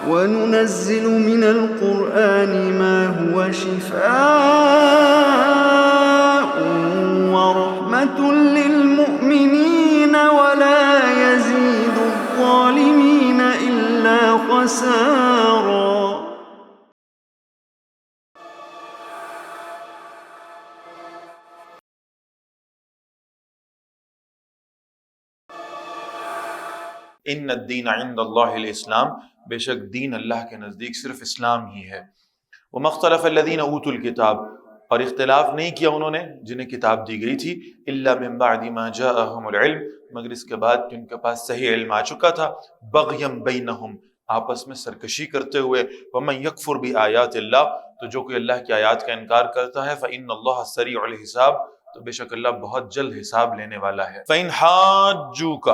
وَنُنَزِّلُ مِنَ الْقُرْآنِ مَا هُوَ شِفَاءٌ وَرَحْمَةٌ لِّلْمُؤْمِنِينَ وَلَا يَزِيدُ الظَّالِمِينَ إِلَّا خَسَارًا۔ ان الدین عند اللہ الاسلام، بے شک دین اللہ کے نزدیک صرف اسلام ہی ہے۔ ومختلف الذین اوتوا الکتاب، اور اختلاف نہیں کیا انہوں نے جنہیں کتاب دی گئی تھی، الا من بعد ما جاءهم العلم، مگر اس کے بعد کہ ان کے پاس صحیح علم آ چکا تھا، بغیم بینہم، آپس میں سرکشی کرتے ہوئے، ومن یکفر بآیات اللہ، تو جو کوئی اللہ کی آیات کا انکار کرتا ہے، فإن اللہ سریع الحساب، تو بے شک اللہ بہت جلد حساب لینے والا ہے۔ فإن حاجوک،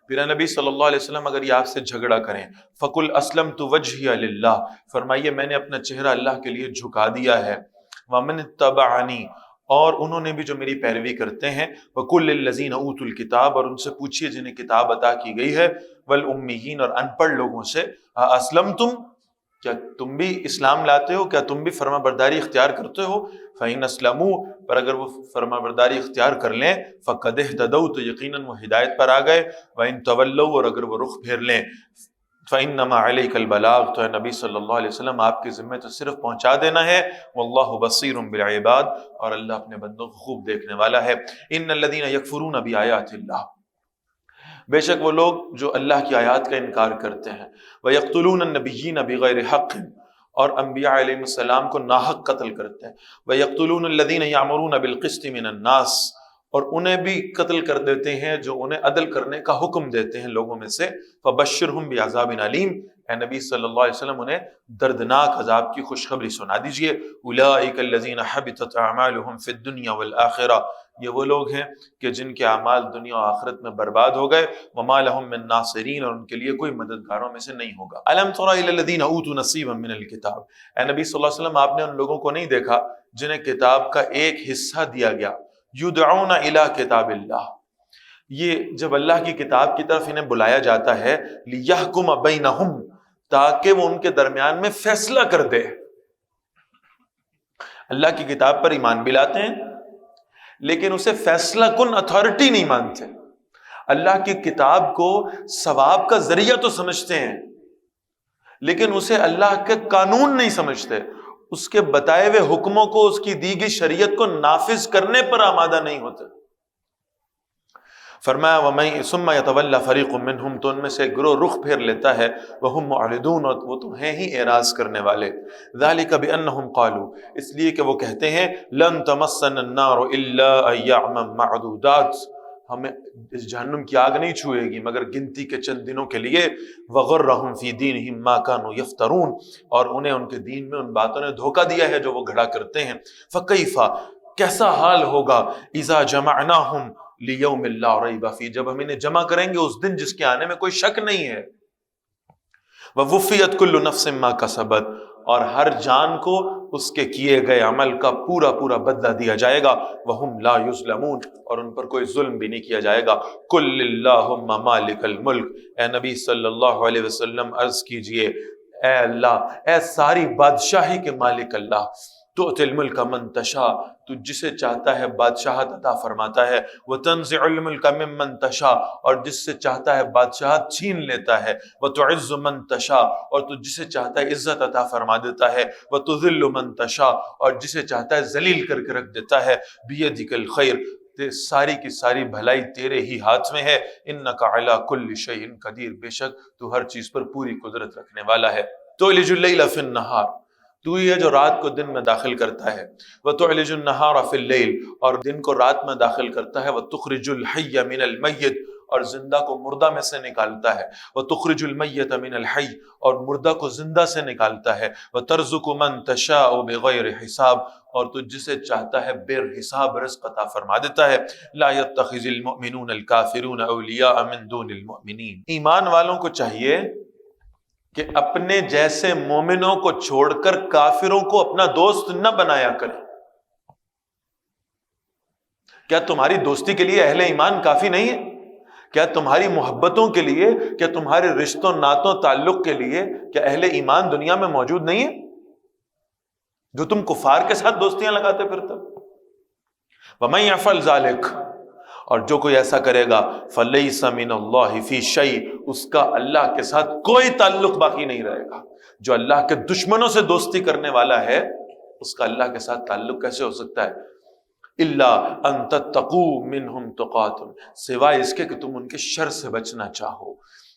پھر نبی صلی اللہ علیہ وسلم اگر یہ آپ سے جھگڑا کریں، فَقُلْ أَسْلَمْتُ وَجْهِيَ لِلَّهِ، فرمائیے میں نے اپنا چہرہ اللہ کے لیے جھکا دیا ہے، وَمَنِ اتَّبَعَنِي، اور انہوں نے بھی جو میری پیروی کرتے ہیں، وَقُلْ لِلَّذِينَ أُوتُوا الْكِتَابَ، اور ان سے پوچھئے جنہیں کتاب عطا کی گئی ہے، وَالْأُمِّيِّينَ، اور ان پڑھ لوگوں سے، أَسْلَمْتُمْ، کیا تم بھی اسلام لاتے ہو، کیا تم بھی فرما برداری اختیار کرتے ہو؟ فَإِنْ أَسْلَمُوا، پر اگر وہ فرما برداری اختیار کر لیں، فَقَدْ اهْتَدَوْا، تو یقیناً وہ ہدایت پر آ گئے، وَإِنْ تَوَلَّوْا، اور اگر وہ رخ پھیر لیں، فَإِنَّمَا عَلَيْكَ الْبَلَاغُ، تو اے نبی صلی اللہ علیہ وسلم آپ کے ذمہ تو صرف پہنچا دینا ہے، وَاللَّهُ بَصِيرٌ بِالْعِبَادِ، اور اللہ اپنے بندوں کو خوب دیکھنے والا ہے۔ إِنَّ الَّذِينَ يَكْفُرُونَ بِآيَاتِ اللَّهِ، بے شک وہ لوگ جو اللہ کی آیات کا انکار کرتے ہیں، وَيَقْتُلُونَ النَّبِيِّينَ بِغَيْرِ حَقٍّ، اور انبیاء علیہ السلام کو ناحق قتل کرتے ہیں، وَيَقْتُلُونَ الَّذِينَ يَأْمُرُونَ بِالْقِسْطِ مِنَ النَّاسِ، اور انہیں بھی قتل کر دیتے ہیں جو انہیں عدل کرنے کا حکم دیتے ہیں لوگوں میں سے، فَبَشِّرْهُمْ بِعَذَابٍ عَلِيمٍ، اے نبی صلی اللہ علیہ وسلم انہیں دردناک عذاب کی خوشخبری سنا دیجئے۔ أُولَٰئِكَ الَّذِينَ حَبِطَتْ أَعْمَالُهُمْ فِي الدُّنْيَا وَالْآخِرَةِ، یہ وہ لوگ ہیں کہ جن کے اعمال دنیا و آخرت میں برباد ہو گئے، وَمَا لَهُم مِّن نَاصِرِينَ، اور ان کے لیے کوئی مددگاروں میں سے نہیں ہوگا۔ أَلَمْ تَرَ إِلَى الَّذِينَ أُوتُوا نَصِيبًا مِّنَ الْكِتَابِ، اے نبی صلی اللہ علیہ وسلم آپ نے ان لوگوں کو نہیں دیکھا جنہیں کتاب کا ایک حصہ دیا گیا، يُدْعَوْنَ إِلَى كِتَابِ اللَّهِ، یہ جب اللہ کی کتاب کی طرف انہیں بلایا جاتا ہے، لِيَحْكُمَ بَيْنَهُمْ، تاکہ وہ ان کے درمیان میں فیصلہ کر دے۔ اللہ کی کتاب پر ایمان بھی لاتے ہیں لیکن اسے فیصلہ کن اتھارٹی نہیں مانتے، اللہ کی کتاب کو ثواب کا ذریعہ تو سمجھتے ہیں لیکن اسے اللہ کے قانون نہیں سمجھتے، اس کے بتائے ہوئے حکموں کو، اس کی دی گئی شریعت کو نافذ کرنے پر آمادہ نہیں ہوتے۔ فرمایا ثم يتولى فريق منهم، تو ان میں سے گروہ رخ پھیر لیتا ہے، وهم معرضون، اور وہ تو ہیں ہی اعراض کرنے والے، ذلك بانهم قالوا، اس لیے کہ وہ کہتے ہیں، لن تمسنا النار الا ایاما معدودات، ہمیں اس جہنم کی آگ نہیں چھوئے گی مگر گنتی کے چند دنوں کے لیے، وغرهم في دينهم ما كانوا يفترون، اور انہیں ان کے دین میں ان باتوں نے دھوکہ دیا ہے جو وہ گھڑا کرتے ہیں، فكيف، کیسا حال ہوگا، اذا جمعناهم لیوم لا ریب فیہ، جب ہم انہیں جمع کریں گے اس دن جس کے آنے میں کوئی شک نہیں ہے، ووفیت کل نفس ما کسبت، اور ہر جان کو اس کے کیے گئے عمل کا پورا پورا بدلہ دیا جائے گا، وہم لا یظلمون، اور ان پر کوئی ظلم بھی نہیں کیا جائے گا۔ قل اللہم مالک الملک، اے نبی صلی اللہ علیہ وسلم عرض کیجئے، اے اللہ، اے ساری بادشاہی کے مالک اللہ، تؤتی الملک من تشاء، تو جسے چاہتا ہے بادشاہت عطا فرماتا ہے، وتنزع الملک ممن تشاء، اور جس سے چاہتا ہے بادشاہت چھین لیتا ہے، وتعز من تشاء، اور تو جسے چاہتا ہے عزت عطا فرما دیتا ہے، وتذل من تشاء، اور جسے چاہتا ہے ذلیل کر کے رکھ دیتا ہے، بیدک الخیر، ساری کی ساری بھلائی تیرے ہی ہاتھ میں ہے، انک علی کل شیء قدیر، بے شک تو ہر چیز پر پوری قدرت رکھنے والا ہے۔ تولج اللیل فی النہار، تو ہی ہے جو رات کو دن میں داخل کرتا ہے، وتعلج النہار فی اللیل، اور دن کو رات میں داخل کرتا ہے، وتخرج الحی من المیت، اور زندہ کو مردہ میں سے نکالتا ہے، وتخرج المیت من الحی، اور مردہ کو زندہ سے نکالتا ہے، وترزق من تشاء بغیر حساب، اور تو جسے چاہتا ہے بے حساب رزق عطا فرما دیتا ہے۔ لا يتخذ المؤمنون الکافرون اولیاء من دون المؤمنین، ایمان والوں کو چاہیے کہ اپنے جیسے مومنوں کو چھوڑ کر کافروں کو اپنا دوست نہ بنایا کریں۔ کیا تمہاری دوستی کے لیے اہل ایمان کافی نہیں ہے؟ کیا تمہاری محبتوں کے لیے، کیا تمہارے رشتوں ناتوں تعلق کے لیے کیا اہل ایمان دنیا میں موجود نہیں ہے جو تم کفار کے ساتھ دوستیاں لگاتے پھرتے؟ وَمَن يَفْعَلْ ذَلِكَ، اور جو کوئی ایسا کرے گا فَلَيْسَ مِنَ اللَّهِ فِي شَيْءٍ، اس کا اللہ کے ساتھ کوئی تعلق باقی نہیں رہے گا۔ جو اللہ کے دشمنوں سے دوستی کرنے والا ہے اس کا اللہ کے ساتھ تعلق کیسے ہو سکتا ہے؟ إِلَّا أَن تَتَّقُوا مِنْهُمْ تُقَاتٌ، سوائے اس کے کہ تم ان کے شر سے بچنا چاہو۔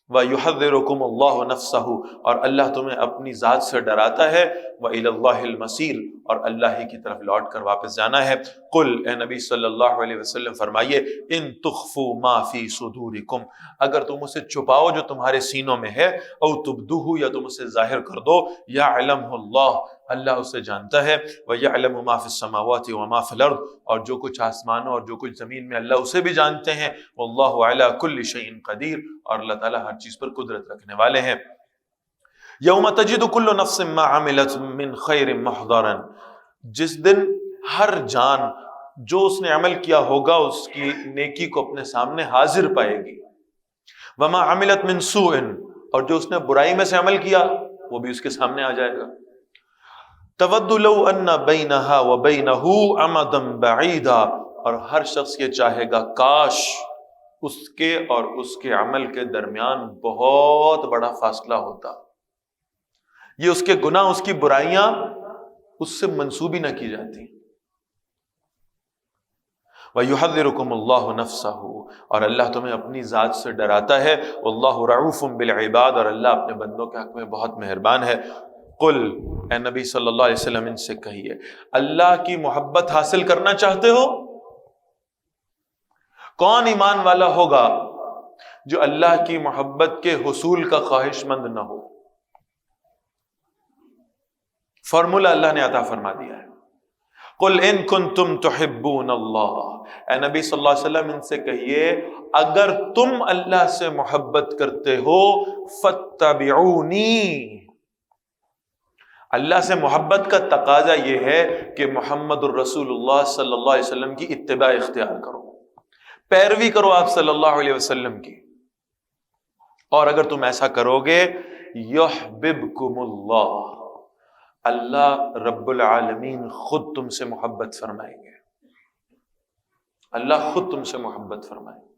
وَيُحَذِّرُكُمُ اللَّهُ نَفْسَهُ، اور اللہ تمہیں اپنی ذات سے ڈراتا ہے۔ وَإِلَى اللَّهِ الْمَصِيرُ، اور اللہ ہی کی طرف لوٹ کر واپس جانا ہے۔ قل، اے نبی صلی اللہ علیہ وسلم فرمائیے، ان تخفوا ما فی صدورکم، اگر تم اسے چھپاؤ جو تمہارے سینوں میں ہے، او تبدوہ، یا تم اسے ظاہر کر دو، یعلمہ اللہ، اللہ اسے جانتا ہے، وَيَعْلَمُ مَا فِي السَّمَاوَاتِ وَمَا فِي الْأَرْضِ، اور جو کچھ آسمانوں اور جو کچھ زمین میں اللہ اسے بھی جانتے ہیں۔ وَاللَّهُ عَلَى كُلِّ شَيْءٍ قَدِيرٌ، اور اللہ تعالیٰ ہر چیز پر قدرت رکھنے والے ہیں۔ یوم تجد کل نفس ما عملت من خیر محضرا، جس دن ہر جان جو اس نے عمل کیا ہوگا اس کی نیکی کو اپنے سامنے حاضر پائے گی۔ وما عملت من سوء، اور جو اس نے برائی میں سے عمل کیا وہ بھی اس کے سامنے آ جائے گا۔ تود لو ان بینہا وبینہ امدا بعیدا، اور ہر شخص یہ چاہے گا کاش اس کے اور اس کے عمل کے درمیان بہت بڑا فاصلہ ہوتا، یہ اس کے گناہ، اس کی برائیاں اس سے منسوبی نہ کی جاتی۔ وَيُحَذِّرُكُمُ اللَّهُ نَفْسَهُ، اور اللہ تمہیں اپنی ذات سے ڈراتا ہے۔ وَاللَّهُ رَعُوفٌ بِالْعِبَادِ، اور اللہ اپنے بندوں کے حق میں بہت مہربان ہے۔ قل، اے نبی صلی اللہ علیہ وسلم ان سے کہیے، اللہ کی محبت حاصل کرنا چاہتے ہو؟ کون ایمان والا ہوگا جو اللہ کی محبت کے حصول کا خواہش مند نہ ہو؟ فارمولہ اللہ نے عطا فرما دیا ہے۔ قل ان کنتم تحبون اللہ، اے نبی صلی اللہ علیہ وسلم ان سے کہیے اگر تم اللہ سے محبت کرتے ہو فاتبعونی، اللہ سے محبت کا تقاضا یہ ہے کہ محمد الرسول اللہ صلی اللہ علیہ وسلم کی اتباع اختیار کرو، پیروی کرو آپ صلی اللہ علیہ وسلم کی، اور اگر تم ایسا کرو گے یحببکم اللہ، اللہ رب العالمین خود تم سے محبت فرمائیں گے، اللہ خود تم سے محبت فرمائیں گے۔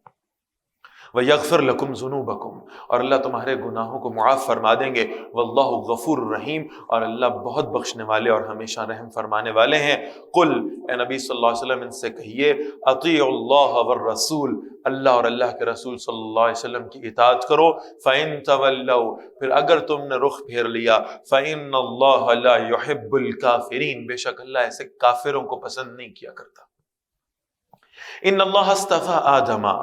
وَيَغْفِرْ لَكُمْ ذُنُوبَكُمْ، اور اللہ تمہارے گناہوں کو معاف فرما دیں گے۔ وَاللَّهُ غَفُورٌ رَحِيمٌ، اور اللہ بہت بخشنے والے اور ہمیشہ رحم فرمانے والے ہیں۔ قل، اے نبی صلی اللہ علیہ وسلم ان سے کہیے اطیعوا اللہ والرسول، اللہ اور اللہ کے رسول صلی اللہ علیہ وسلم کی اطاعت کرو۔ فَإِن تَوَلَّوْا، پھر اگر تم نے رخ پھیر لیا، فَإِنَّ اللَّهَ لَا يُحِبُّ الْكَافِرِينَ، بے شک اللہ ایسے کافروں کو پسند نہیں کیا کرتا۔ ان اللہ اصطفیٰ آدم،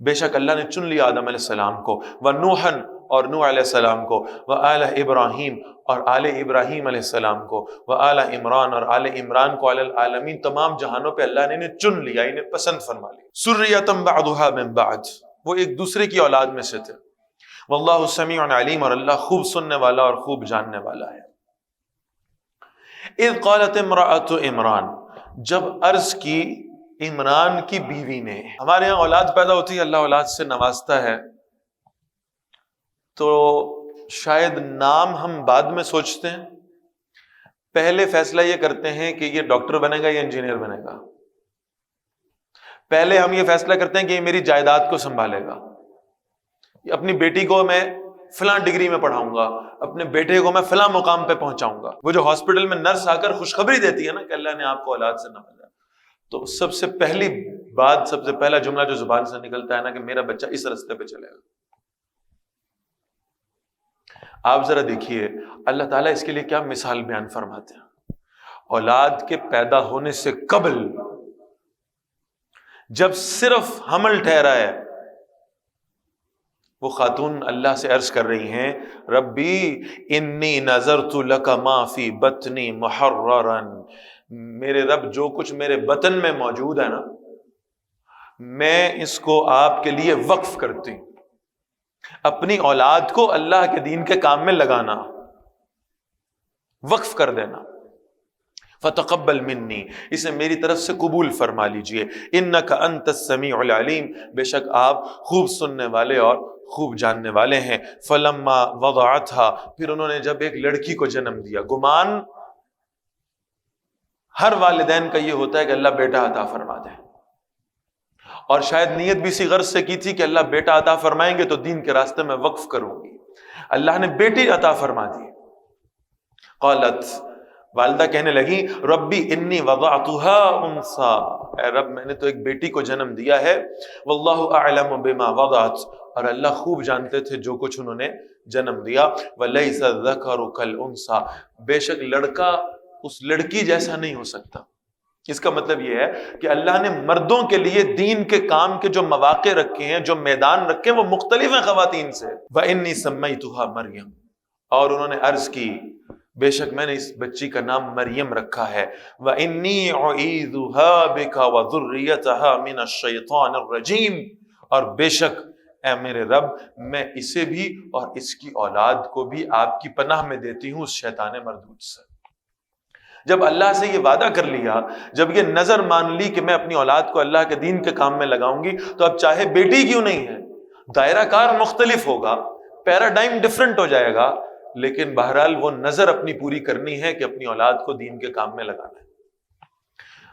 بے شک اللہ نے چن لیا آدم علیہ السلام کو، ونوحًا، اور نوح علیہ السلام کو، وآل ابراہیم، اور آل ابراہیم علیہ السلام کو، وآل عمران، اور آل عمران کو، علی العالمین، تمام جہانوں پہ اللہ نے انہیں چن لیا، انہیں پسند فرما لیا۔ ذریۃ بعضها من بعض، وہ ایک دوسرے کی اولاد میں سے تھے۔ واللہ سمیع علیم، اور اللہ خوب سننے والا اور خوب جاننے والا ہے۔ اذ قالت امرأۃ عمران، جب عرض کی عمران کی بیوی نے، ہمارے یہاں اولاد پیدا ہوتی ہے، اللہ اولاد سے نوازتا ہے، تو شاید نام ہم بعد میں سوچتے ہیں، پہلے فیصلہ یہ کرتے ہیں کہ یہ ڈاکٹر بنے گا یا انجینئر بنے گا، پہلے ہم یہ فیصلہ کرتے ہیں کہ یہ میری جائیداد کو سنبھالے گا، اپنی بیٹی کو میں فلاں ڈگری میں پڑھاؤں گا، اپنے بیٹے کو میں فلاں مقام پہ پہنچاؤں گا۔ وہ جو ہاسپٹل میں نرس آ کر خوشخبری دیتی ہے نا کہ اللہ نے آپ کو اولاد سے نوازا، تو سب سے پہلی بات، سب سے پہلا جملہ جو زبان سے نکلتا ہے نا کہ میرا بچہ اس راستے پہ چلے گا۔ آپ ذرا دیکھیے اللہ تعالیٰ اس کے لیے کیا مثال بیان فرماتے ہیں۔ اولاد کے پیدا ہونے سے قبل جب صرف حمل ٹھہرا ہے، وہ خاتون اللہ سے عرض کر رہی ہیں ربی انی نذرت لک ما فی بطنی محررا، میرے رب جو کچھ میرے بطن میں موجود ہے نا میں اس کو آپ کے لیے وقف کرتی ہوں، اپنی اولاد کو اللہ کے دین کے کام میں لگانا، وقف کر دینا۔ فتقبل منی، اسے میری طرف سے قبول فرما لیجئے، انک انت السمیع العلیم، بے شک آپ خوب سننے والے اور خوب جاننے والے ہیں۔ فلما وضعتها، پھر انہوں نے جب ایک لڑکی کو جنم دیا، گمان ہر والدین کا یہ ہوتا ہے کہ اللہ بیٹا عطا فرما دے، اور شاید نیت بھی اسی غرض سے کی تھی کہ اللہ بیٹا عطا فرمائیں گے تو دین کے راستے میں وقف کروں گی، اللہ نے بیٹی عطا فرما دی۔ قالت، والدہ کہنے لگی، ربی انی وضعتها انثى، اے رب میں نے تو ایک بیٹی کو جنم دیا ہے، واللہ اعلم بما وضعت، اور اللہ خوب جانتے تھے جو کچھ انہوں نے جنم دیا، ولیس الذکر کالانثى، بے شک لڑکا اس لڑکی جیسا نہیں ہو سکتا۔ اس کا مطلب یہ ہے کہ اللہ نے مردوں کے لیے دین کے کام کے جو مواقع رکھے ہیں، جو میدان رکھے ہیں، وہ مختلف ہیں خواتین سے۔ وَإِنِّي سَمَّيْتُهَا مَرْيَمْ، اور انہوں نے عرض کی، بے شک میں نے اس بچی کا نام مریم رکھا ہے، وَإِنِّي أُعِيذُهَا بِكَ وَذُرِّيَّتَهَا مِنَ الشَّيْطَانِ الرَّجِيمِ، اور بے شک اے میرے رب میں اسے بھی اور اس کی اولاد کو بھی آپ کی پناہ میں دیتی ہوں اس شیطان مردود سے۔ جب اللہ سے یہ وعدہ کر لیا، جب یہ نظر مان لی کہ میں اپنی اولاد کو اللہ کے دین کے کام میں لگاؤں گی، تو اب چاہے بیٹی کیوں نہیں ہے، دائرہ کار مختلف ہوگا، پیراڈائم ڈیفرنٹ ہو جائے گا، لیکن بہرحال وہ نظر اپنی پوری کرنی ہے کہ اپنی اولاد کو دین کے کام میں لگانا ہے۔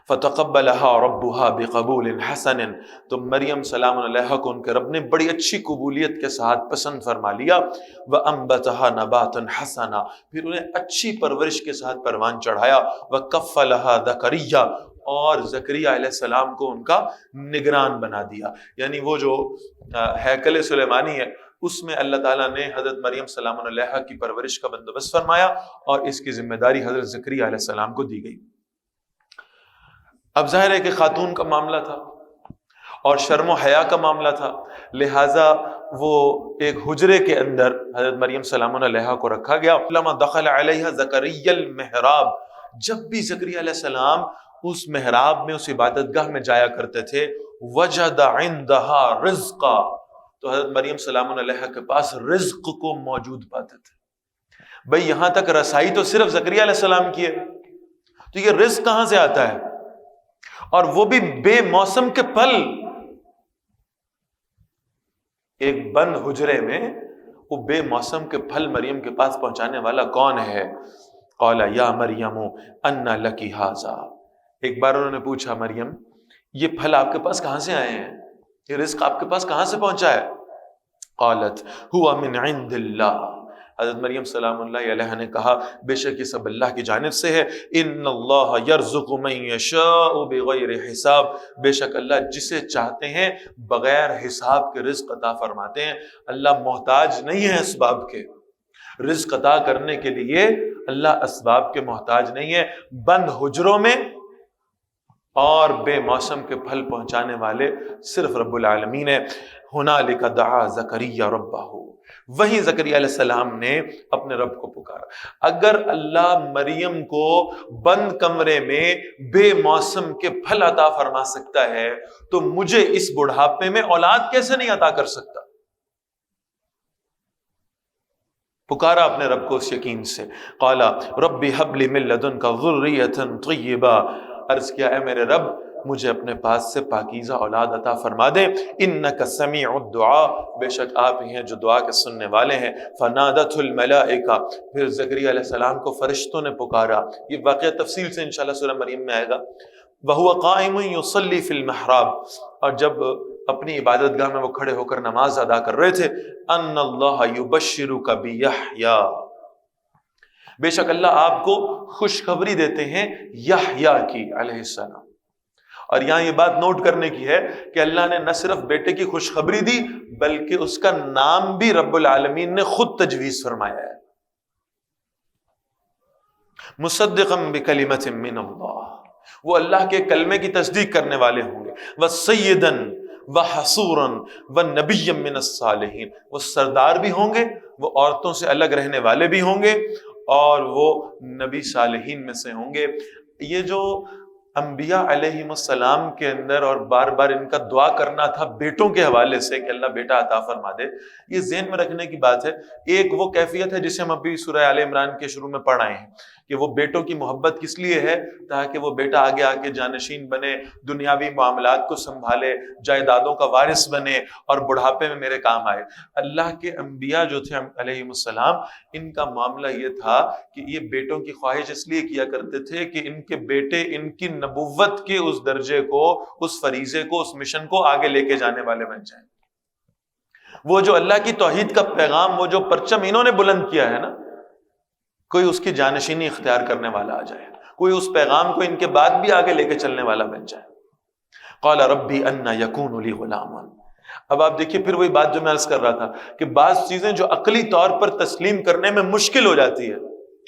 فَتَقَبَّلَهَا رَبُّهَا بِقَبُولٍ حَسَنٍ، تو مریم سلام علیہا کو ان کے رب نے بڑی اچھی قبولیت کے ساتھ پسند فرما لیا۔ وَأَنبَتَهَا نَبَاتًا حَسَنًا، پھر انہیں اچھی پرورش کے ساتھ پروان چڑھایا۔ وَكَفَّلَهَا زَكَرِيَّا، اور زکریا علیہ السلام کو ان کا نگران بنا دیا، یعنی وہ جو ہیکل سلیمانی ہے اس میں اللہ تعالیٰ نے حضرت مریم سلام علیہا کی پرورش کا بندوبست فرمایا، اور اس کی ذمہ داری حضرت زکریا علیہ السلام کو دی گئی۔ اب ظاہر ہے کہ خاتون کا معاملہ تھا اور شرم و حیا کا معاملہ تھا، لہٰذا وہ ایک حجرے کے اندر حضرت مریم سلام علیہا کو رکھا گیا۔ لما دخل علیہا زکریا المحراب، جب بھی زکریا علیہ السلام اس محراب میں، اس عبادت گاہ میں جایا کرتے تھے، وجد عندہا رزقا، تو حضرت مریم سلام علیہا کے پاس رزق کو موجود پاتے تھے۔ بھئی یہاں تک رسائی تو صرف زکریا علیہ السلام کی ہے، تو یہ رزق کہاں سے آتا ہے، اور وہ بھی بے موسم کے پھل۔ ایک بند حجرے میں وہ بے موسم کے پھل مریم کے پاس پہنچانے والا کون ہے؟ قال یا مریم انا لکی ھذا، ایک بار انہوں نے پوچھا، مریم یہ پھل آپ کے پاس کہاں سے آئے ہیں، یہ رزق آپ کے پاس کہاں سے پہنچا ہے؟ قالت هو من عند اللہ، حضرت مریم سلام اللہ علیہ نے کہا، بے شک یہ سب اللہ کی جانب سے ہے۔ ان اللہ یرزق من یشاء بغیر حساب، بے شک اللہ جسے چاہتے ہیں بغیر حساب کے رزق عطا فرماتے ہیں۔ اللہ محتاج نہیں ہے اسباب کے، رزق عطا کرنے کے لیے اللہ اسباب کے محتاج نہیں ہے۔ بند حجروں میں اور بے موسم کے پھل پہنچانے والے صرف رب العالمین ہے۔ ہنالک دعا زکریا ربہ، وہیں زکریا علیہ السلام نے اپنے رب کو پکارا۔ اگر اللہ مریم کو بند کمرے میں بے موسم کے پھل عطا فرما سکتا ہے تو مجھے اس بڑھاپے میں اولاد کیسے نہیں عطا کر سکتا؟ پکارا اپنے رب کو اس یقین سے۔ قال رب هب لي من لدنك ذرية طيبة، عرض کیا، اے میرے رب مجھے اپنے پاس سے پاکیزہ اولاد عطا فرما دے۔ انک سمیع الدعاء، بے شک آپ ہی ہیں جو دعا کے سننے والے ہیں۔ فنادت الملائکہ، پھر زکریا علیہ السلام کو فرشتوں نے پکارا۔ یہ واقعہ تفصیل سے انشاءاللہ سورہ مریم میں آئے گا۔ وہو قائم یصلی فی المحراب، اور جب اپنی عبادت گاہ میں وہ کھڑے ہو کر نماز ادا کر رہے تھے، ان اللہ یبشرک بیحییٰ، بے شک اللہ آپ کو خوشخبری دیتے ہیں یحییٰ کی علیہ السلام۔ اور یہاں یہ بات نوٹ کرنے کی ہے کہ اللہ نے نہ صرف بیٹے کی خوشخبری دی بلکہ اس کا نام بھی رب العالمین نے خود تجویز فرمایا ہے۔ مصدقا بکلمۃ من اللہ، وہ اللہ کے کلمے کی تصدیق کرنے والے ہوں گے۔ وسیدا وحصورا ونبیا من الصالحین، وہ سردار بھی ہوں گے، وہ عورتوں سے الگ رہنے والے بھی ہوں گے، اور وہ نبی صالحین میں سے ہوں گے۔ یہ جو انبیاء علیہ السلام کے اندر اور بار بار ان کا دعا کرنا تھا بیٹوں کے حوالے سے کہ اللہ بیٹا عطا فرما دے، یہ ذہن میں رکھنے کی بات ہے۔ ایک وہ کیفیت ہے جسے ہم ابھی سورہ آل عمران کے شروع میں پڑھ آئے ہیں کہ وہ بیٹوں کی محبت کس لیے ہے؟ تاکہ وہ بیٹا آگے آ کے جانشین بنے، دنیاوی معاملات کو سنبھالے، جائیدادوں کا وارث بنے اور بڑھاپے میں میرے کام آئے۔ اللہ کے انبیاء جو تھے علیہ السلام، ان کا معاملہ یہ تھا کہ یہ بیٹوں کی خواہش اس لیے کیا کرتے تھے کہ ان کے بیٹے ان کی نبوت کے اس درجے کو، اس فریضے کو، اس مشن کو آگے لے کے جانے والے بن جائیں۔ وہ جو اللہ کی توحید کا پیغام، وہ جو پرچم انہوں نے بلند کیا ہے نا، کوئی اس کی جانشینی اختیار کرنے والا آ جائے، کوئی اس پیغام کو ان کے بعد بھی آگے لے کے چلنے والا بن جائے۔ قال ربی انا یکون لی غلام۔ اب آپ دیکھیے پھر وہی بات جو میں عرض کر رہا تھا کہ بعض چیزیں جو عقلی طور پر تسلیم کرنے میں مشکل ہو جاتی ہے،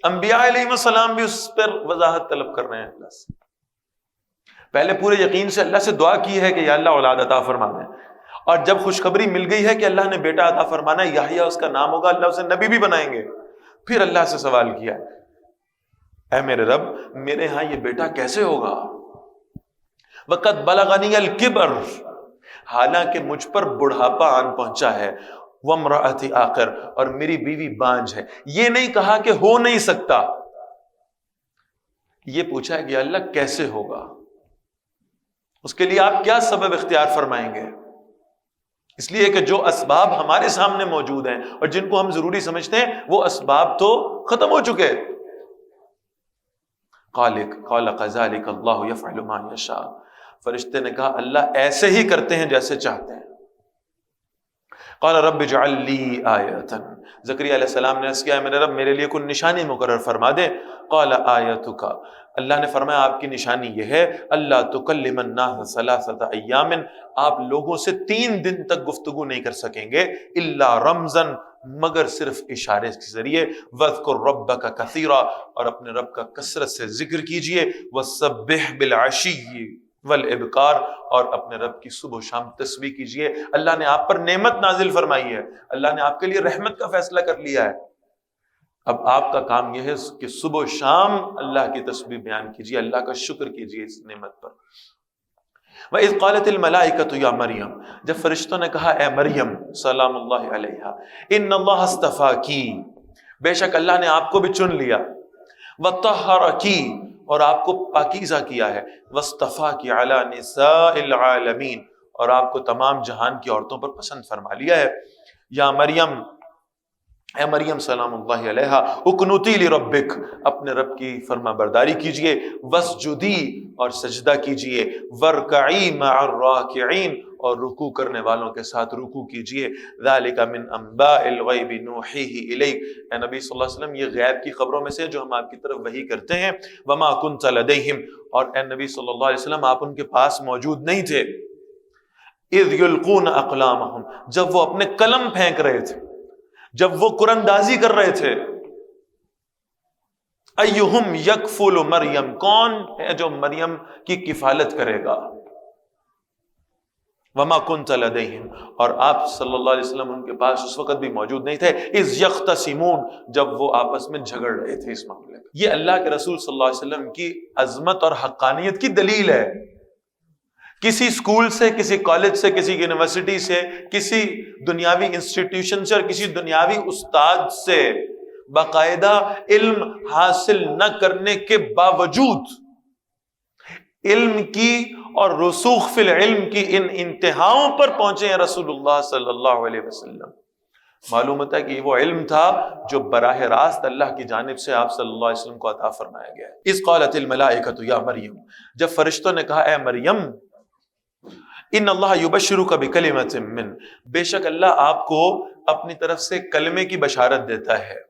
انبیاء علیہ السلام بھی اس پر وضاحت طلب کر رہے ہیں اللہ سے۔ پہلے پورے یقین سے اللہ سے دعا کی ہے کہ یا اللہ اولاد عطا فرما دیں، اور جب خوشخبری مل گئی ہے کہ اللہ نے بیٹا عطا فرمانا ہے، یحییٰ اس کا نام ہوگا، اللہ اسے نبی بھی بنائیں گے، پھر اللہ سے سوال کیا، اے میرے رب میرے ہاں یہ بیٹا کیسے ہوگا؟ وقت بلغنی الکبر، حالانکہ مجھ پر بڑھاپا آن پہنچا ہے، وامرأتی عاقر، اور میری بیوی بانجھ ہے۔ یہ نہیں کہا کہ ہو نہیں سکتا، یہ پوچھا ہے کہ اللہ کیسے ہوگا، اس کے لیے آپ کیا سبب اختیار فرمائیں گے؟ اس لیے کہ جو اسباب ہمارے سامنے موجود ہیں اور جن کو ہم ضروری سمجھتے ہیں، وہ اسباب تو ختم ہو چکے۔ قال كذلك اللہ يفعل ما يشاء، فرشتے نے کہا اللہ ایسے ہی کرتے ہیں جیسے چاہتے ہیں۔ قال رب اجعل لی آیۃ، زکریا علیہ السلام نے عرض کیا میرے رب میرے لیے کوئی نشانی مقرر فرما دے۔ قال آیتک، اللہ نے فرمایا آپ کی نشانی یہ ہے اللہ تکلم الناس ثلاثۃ ایام، آپ لوگوں سے 3 دن تک گفتگو نہیں کر سکیں گے، الا رمزا، مگر صرف اشارے کے ذریعے، وَاذْكُرْ رَبَّكَ كَثِيرًا، اور اپنے رب کا کثرت سے ذکر کیجئے، وَسَبِّحْ بِالْعَشِيِّ والابکار، اور اپنے رب کی صبح و شام تسبیح کیجئے۔ اللہ نے آپ پر نعمت نازل فرمائی ہے، اللہ نے آپ کے لیے رحمت کا فیصلہ کر لیا ہے، اب آپ کا کام یہ ہے کہ صبح و شام اللہ کی تسبیح بیان کیجئے، اللہ کا شکر کیجئے اس نعمت پر۔ وَإِذْ قَالَتِ الْمَلَائِكَةُ يَا مَرْيَمْ، جب فرشتوں نے کہا اے مریم سلام اللہ علیہا، اِنَّ اللَّهَ اصْطَفَاكِ، بے شک اللہ نے آپ کو بھی چن لیا، وَطَهَّرَكِ، اور آپ کو پاکیزہ کیا ہے، وَاصْطَفَاكِ عَلَى نِسَاءِ الْعَالَمِينَ، اور آپ کو تمام جہان کی عورتوں پر پسند فرما لیا ہے۔ یا مریم، اے مریم سلام اللہ علیہا، اقنوتی لربک، اپنے رب کی فرما برداری کیجئے، واسجدی، اور سجدہ کیجئے، ورکعی مع الراکعین، اور رکوع کرنے والوں کے ساتھ رکوع کیجئے، ذالک من انباء الغیب نوحیہ الیک، اے نبی صلی اللہ علیہ وسلم یہ غیب کی خبروں میں سے جو ہم آپ کی طرف وحی کرتے ہیں، وما کنت لدیہم، اور اے نبی صلی اللہ علیہ وسلم آپ ان کے پاس موجود نہیں تھے، اذ یلقون اقلامہم، جب وہ اپنے قلم پھینک رہے تھے، جب وہ قرآن دازی کر رہے تھے، ایہم یکفل مریم، کون ہے جو مریم کی کفالت کرے گا، وما کنت لدیہم، اور آپ صلی اللہ علیہ وسلم ان کے پاس اس وقت بھی موجود نہیں تھے، اذ یختصمون، جب وہ آپس میں جھگڑ رہے تھے اس معاملے میں۔ یہ اللہ کے رسول صلی اللہ علیہ وسلم کی عظمت اور حقانیت کی دلیل ہے۔ کسی اسکول سے، کسی کالج سے، کسی یونیورسٹی سے، کسی دنیاوی انسٹیٹیوشن سے اور کسی دنیاوی استاد سے باقاعدہ علم حاصل نہ کرنے کے باوجود علم کی اور رسوخ فی العلم کی ان انتہاؤں پر پہنچے ہیں رسول اللہ صلی اللہ علیہ وسلم۔ معلوم ہوتا ہے کہ وہ علم تھا جو براہ راست اللہ کی جانب سے آپ صلی اللہ علیہ وسلم کو عطا فرمایا گیا ہے۔ اذ قالت الملائکۃ یا مریم، جب فرشتوں نے کہا اے مریم، ان اللہ یبشرک بکلمۃ من، بے شک اللہ آپ کو اپنی طرف سے کلمے کی بشارت دیتا ہے،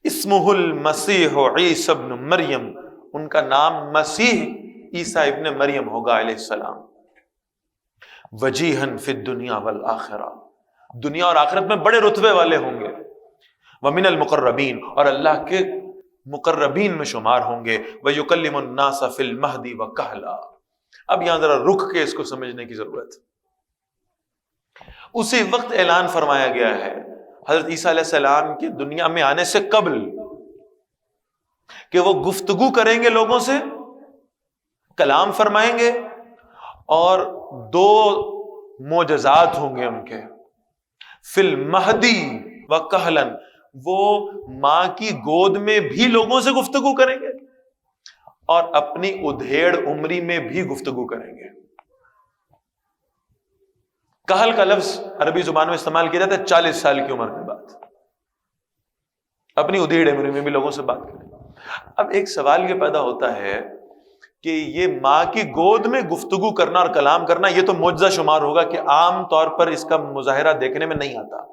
اسمہ المسیح عیسی ابن مریم، ان کا نام مسیح عیسیٰ ابن مریم ہوگا علیہ السلام، وجیہا فی الدنیا والآخرہ، دنیا اور آخرت میں بڑے رتبے والے ہوں گے، ومن المقربین، اور اللہ کے مقربین میں شمار ہوں گے، ویکلم الناس فی المہد وکہلا۔ اب یہاں ذرا رک کے اس کو سمجھنے کی ضرورت۔ اسی وقت اعلان فرمایا گیا ہے حضرت عیسیٰ علیہ السلام کے دنیا میں آنے سے قبل کہ وہ گفتگو کریں گے لوگوں سے کلام فرمائیں گے اور 2 معجزات ہوں گے ان کے. فی المہدی و کہلن، وہ ماں کی گود میں بھی لوگوں سے گفتگو کریں گے اور اپنی ادھیڑ عمری میں بھی گفتگو کریں گے. کہل کا لفظ عربی زبان میں استعمال کیا جاتا ہے 40 سال کی عمر کے بعد، اپنی ادھیڑ عمری میں بھی لوگوں سے بات کریں. اب ایک سوال یہ پیدا ہوتا ہے کہ یہ ماں کی گود میں گفتگو کرنا اور کلام کرنا یہ تو معجزہ شمار ہوگا کہ عام طور پر اس کا مظاہرہ دیکھنے میں نہیں آتا،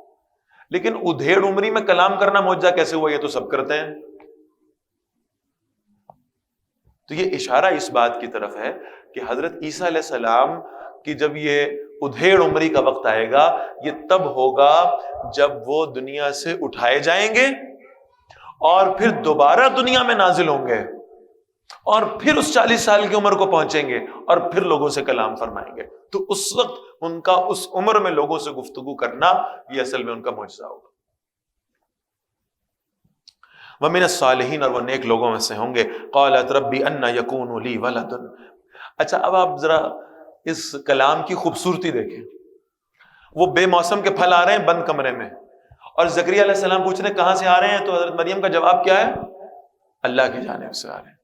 لیکن ادھیڑ عمری میں کلام کرنا معجزہ کیسے ہوا؟ یہ تو سب کرتے ہیں. تو یہ اشارہ اس بات کی طرف ہے کہ حضرت عیسیٰ علیہ السلام کی جب یہ ادھیڑ عمری کا وقت آئے گا، یہ تب ہوگا جب وہ دنیا سے اٹھائے جائیں گے اور پھر دوبارہ دنیا میں نازل ہوں گے اور پھر اس 40 سال کی عمر کو پہنچیں گے اور پھر لوگوں سے کلام فرمائیں گے. تو اس وقت ان کا اس عمر میں لوگوں سے گفتگو کرنا یہ اصل میں ان کا معجزہ ہوگا. وَمِنَ الصَّالِحِينَ، اور وہ نیک لوگوں میں سے ہوں گے. قَالَتْ رَبِّ أَنَّ يَكُونُ لِي وَلَدٌ. اچھا اب آپ ذرا اس کلام کی خوبصورتی دیکھیں. وہ بے موسم کے پھل آ رہے ہیں بند کمرے میں، اور زکریا علیہ السلام پوچھ رہے ہیں کہاں سے آ رہے ہیں، تو حضرت مریم کا جواب کیا ہے؟ اللہ کی جانب سے آ رہے ہیں.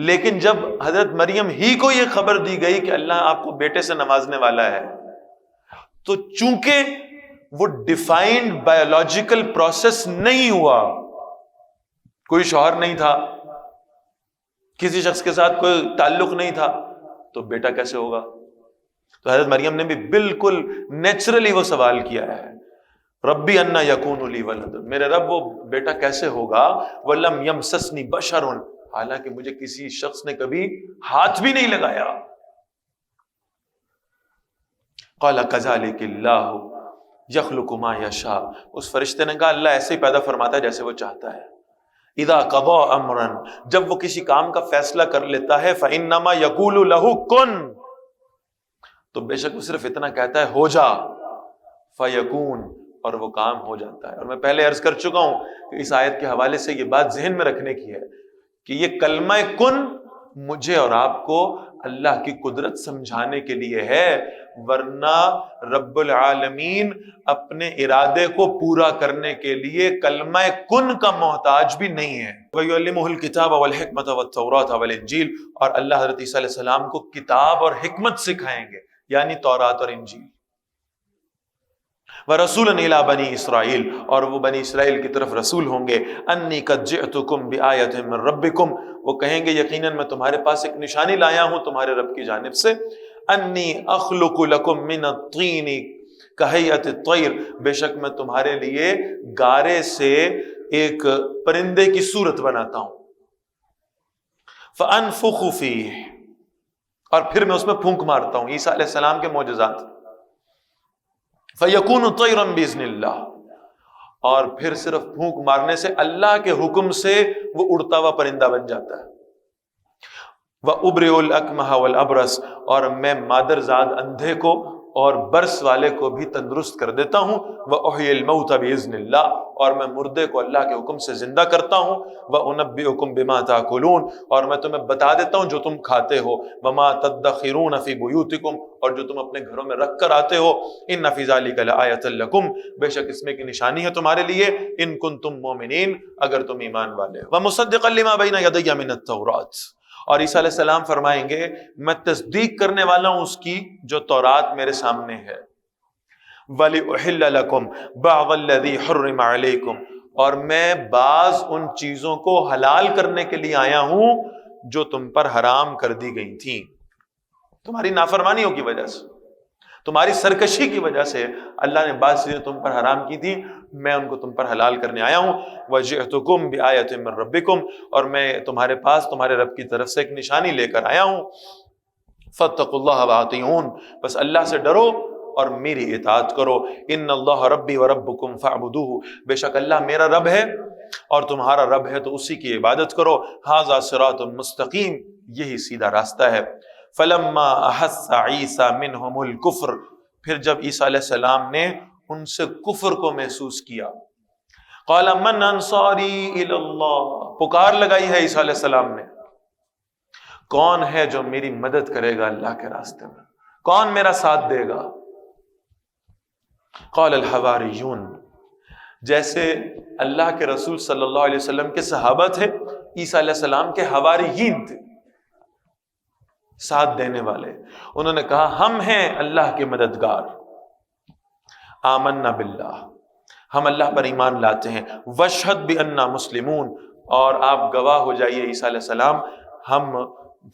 لیکن جب حضرت مریم ہی کو یہ خبر دی گئی کہ اللہ آپ کو بیٹے سے نوازنے والا ہے، تو چونکہ وہ ڈیفائنڈ بایولوجیکل پروسیس نہیں ہوا، کوئی شوہر نہیں تھا، کسی شخص کے ساتھ کوئی تعلق نہیں تھا، تو بیٹا کیسے ہوگا؟ تو حضرت مریم نے بھی بالکل نیچرلی وہ سوال کیا ہے، ربی انا یکون لی ولد، میرے رب وہ بیٹا کیسے ہوگا؟ ولم یمسسنی بشر، حالانکہ مجھے کسی شخص نے کبھی ہاتھ بھی نہیں لگایا. قال کذلک اللہ یخلق ما یشاء، اس فرشتے نے کہا اللہ ایسے ہی پیدا فرماتا ہے جیسے وہ چاہتا ہے. اذا قضى امرا، جب وہ کسی کام کا فیصلہ کر لیتا ہے، فانما یقول له کن، تو بے شک وہ صرف اتنا کہتا ہے ہو جا، فیکون، اور وہ کام ہو جاتا ہے. اور میں پہلے عرض کر چکا ہوں کہ اس آیت کے حوالے سے یہ بات ذہن میں رکھنے کی ہے کہ یہ کلمہ کن مجھے اور آپ کو اللہ کی قدرت سمجھانے کے لیے ہے، ورنہ رب العالمین اپنے ارادے کو پورا کرنے کے لیے کلمہ کن کا محتاج بھی نہیں ہے. وَيُعَلِّمُهُ الْكِتَابَ وَالْحِكْمَةَ وَالتَّوْرَاةَ وَالْإِنْجِيلَ، اور اللہ حضرت عیسیٰ علیہ السلام کو کتاب اور حکمت سکھائیں گے، یعنی تورات اور انجیل. وَرَسُولًا إِلَىٰ بَنِي إِسْرَائِيلَ، اور وہ بنی اسرائیل کی طرف رسول ہوں گے. أَنِّي قَدْ جِئْتُكُمْ بِآيَةٍ مِّن رَبِّكُمْ، وہ کہیں گے یقیناً میں تمہارے پاس ایک نشانی لایا ہوں تمہارے رب کی جانب سے. أَنِّي أَخْلُقُ لَكُم مِّنَ الطِّينِ كَهَيْئَةِ الطَّيْرِ، بے شک میں تمہارے لیے گارے سے ایک پرندے کی صورت بناتا ہوں. فَأَنفُخُ فِيهِ، اور پھر میں اس میں پھونک مارتا ہوں. عیسیٰ علیہ السلام کے معجزات. فَيَكُونُ طَيْرًا بِإِذْنِ اللَّهِ، اور پھر صرف پھونک مارنے سے اللہ کے حکم سے وہ اڑتا ہوا پرندہ بن جاتا ہے. وَأُبْرِئُ الْأَكْمَحَ وَالْأَبْرَصَ، اور میں مادرزاد اندھے کو اور برس والے کو بھی تندرست کر دیتا ہوں. وَأُحْيِي الْمَوْتَ بِإِذْنِ اللَّهِ، اور میں مردے کو اللہ کے حکم سے زندہ کرتا ہوں. وَأُنَبِّئُكُم بِمَا تَأْكُلُونَ، اور میں تمہیں بتا دیتا ہوں جو تم کھاتے ہو. وَمَا تَدَّخِرُونَ فِي بُيُوتِكُمْ، اور جو تم اپنے گھروں میں رکھ کر آتے ہو. إِنَّ فِي ذَلِكَ لَآيَةً لَكُمْ، بے شک اس میں کی نشانی ہے تمہارے لیے. إِن كُنتُم مُؤْمِنِينَ، اگر تم ایمان والے ہو. وَمُصَدِّقًا لِمَا بَيْنَ يَدَيَّ مِنَ التَّوْرَاةِ، اور عیسیٰ علیہ السلام فرمائیں گے میں تصدیق کرنے والا ہوں اس کی جو تورات میرے سامنے ہے. وَلِأُحِلَّ لَكُمْ بَعْضَ الَّذِي حُرِّمَ عَلَيْكُمْ، اور میں بعض ان چیزوں کو حلال کرنے کے لیے آیا ہوں جو تم پر حرام کر دی گئی تھیں. تمہاری نافرمانیوں کی وجہ سے، تمہاری سرکشی کی وجہ سے اللہ نے بعض چیزیں تم پر حرام کی تھی، میں ان کو تم پر حلال کرنے آیا ہوں. وَجِئْتُكُمْ بِآيَةٍ مِّن رَبِّكُمْ، اور میں تمہارے پاس تمہارے رب کی طرف سے ایک نشانی لے کر آیا ہوں. فَاتَّقُوا اللَّهَ وَأَطِيعُونِ، بس اللہ سے ڈرو اور میری اطاعت کرو. ان اللہ ربی وربکم فاعبدوہ، بے شک اللہ میرا رب ہے اور تمہارا رب ہے تو اسی کی عبادت کرو. ھذا صراط مستقیم، یہی سیدھا راستہ ہے. فلما احس عیسیٰ منہم الکفر، پھر جب عیسیٰ علیہ السلام نے ان سے کفر کو محسوس کیا، قال من انصاری الی اللہ، پکار لگائی ہے عیسیٰ علیہ السلام نے کون ہے جو میری مدد کرے گا اللہ کے راستے میں؟ کون میرا ساتھ دے گا؟ قال الحواریون، جیسے اللہ کے رسول صلی اللہ علیہ وسلم کے صحابہ تھے، عیسیٰ علیہ السلام کے حواریین تھے، ساتھ دینے والے. انہوں نے کہا ہم ہیں اللہ کے مددگار. آمنا باللہ، ہم اللہ پر ایمان لاتے ہیں. واشہد بأننا مسلمون، اور آپ گواہ ہو جائیے عیسیٰ علیہ السلام ہم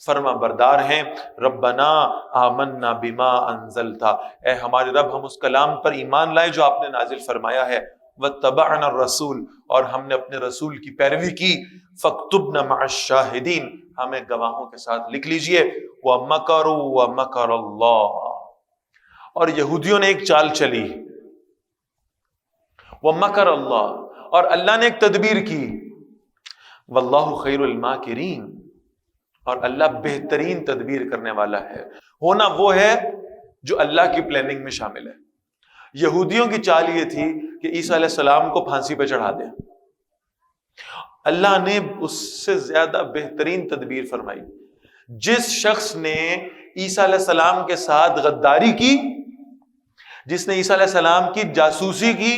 فرما بردار ہیں. ربنا آمنا بما انزلتا، اے ہمارے رب ہم اس کلام پر ایمان لائے جو آپ نے نازل فرمایا ہے. واتبعنا الرسول، اور ہم نے اپنے رسول کی پیروی کی. فاکتبنا مع الشاہدین، ہمیں گواہوں کے ساتھ لکھ لیجئے. ومکروا ومکر اللہ، اور یہودیوں نے ایک چال چلی. ومکر اللہ، اور اللہ نے ایک تدبیر کی. واللہ خیر الماکرین، اور اللہ بہترین تدبیر کرنے والا ہے. ہونا وہ ہے جو اللہ کی پلاننگ میں شامل ہے. یہودیوں کی چال یہ تھی کہ عیسیٰ علیہ السلام کو پھانسی پہ چڑھا دیں. اللہ نے اس سے زیادہ بہترین تدبیر فرمائی. جس شخص نے عیسیٰ علیہ السلام کے ساتھ غداری کی، جس نے عیسیٰ علیہ السلام کی جاسوسی کی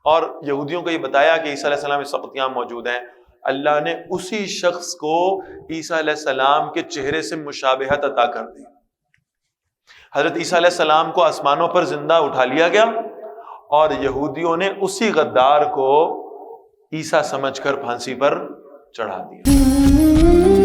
اور یہودیوں کو یہ بتایا کہ عیسیٰ علیہ السلام اس وقت یہاں موجود ہیں، اللہ نے اسی شخص کو عیسیٰ علیہ السلام کے چہرے سے مشابہت عطا کر دی. حضرت عیسیٰ علیہ السلام کو آسمانوں پر زندہ اٹھا لیا گیا، اور یہودیوں نے اسی غدار کو عیسیٰ سمجھ کر پھانسی پر چڑھا دیا.